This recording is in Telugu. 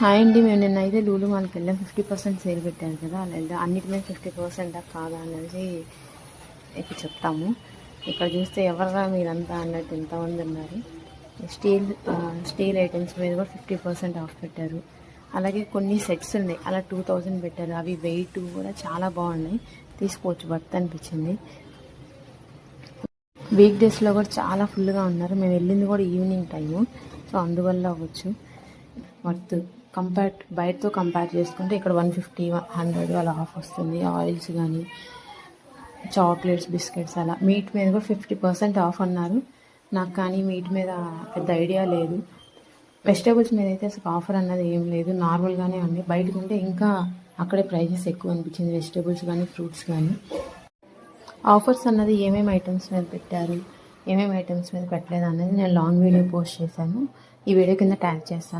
హాయ్ అండి, మేము నిన్నైతే లూలు మాల్కి వెళ్ళాం. 50% సేల్ పెట్టారు కదా, అలా అన్నిటి మీద 50% కాదా అనేది ఇప్పుడు చెప్తాము. ఇక్కడ చూస్తే ఎవర్రా మీరంతా అన్నట్టు ఎంతమంది ఉన్నారు. స్టీల్ ఐటమ్స్ మీద కూడా 50% ఆఫ్ పెట్టారు. అలాగే కొన్ని సెట్స్ ఉన్నాయి, అలా 2000 పెట్టారు. అవి వెయిట్ కూడా చాలా బాగున్నాయి, తీసుకోవచ్చు, వర్త్ అనిపించింది. వీక్ డేస్లో కూడా చాలా ఫుల్గా ఉన్నారు. మేము వెళ్ళింది కూడా ఈవినింగ్ టైము, సో అందువల్ల అవ్వచ్చు. వర్త్ బయటతో కంపేర్ చేసుకుంటే ఇక్కడ 150, 100 అలా ఆఫ్ వస్తుంది. ఆయిల్స్ కానీ చాక్లెట్స్, బిస్కెట్స్ అలా. మీట్ మీద కూడా 50% ఆఫ్ అన్నారు. నాకు కానీ మీట్ మీద పెద్ద ఐడియా లేదు. వెజిటేబుల్స్ మీద అయితే అసలు ఆఫర్ అన్నది ఏం లేదు, నార్మల్గానే ఉంది. బయటకు ఉంటే ఇంకా అక్కడే ప్రైజెస్ ఎక్కువ అనిపించింది, వెజిటేబుల్స్ కానీ ఫ్రూట్స్ కానీ. ఆఫర్స్ అన్నది ఏమేమి ఐటమ్స్ మీద పెట్టారు, ఏమేమి ఐటమ్స్ మీద పెట్టలేదు అనేది నేను లాంగ్ వీడియో పోస్ట్ చేశాను. ఈ వీడియో కింద ట్యాగ్ చేస్తాను.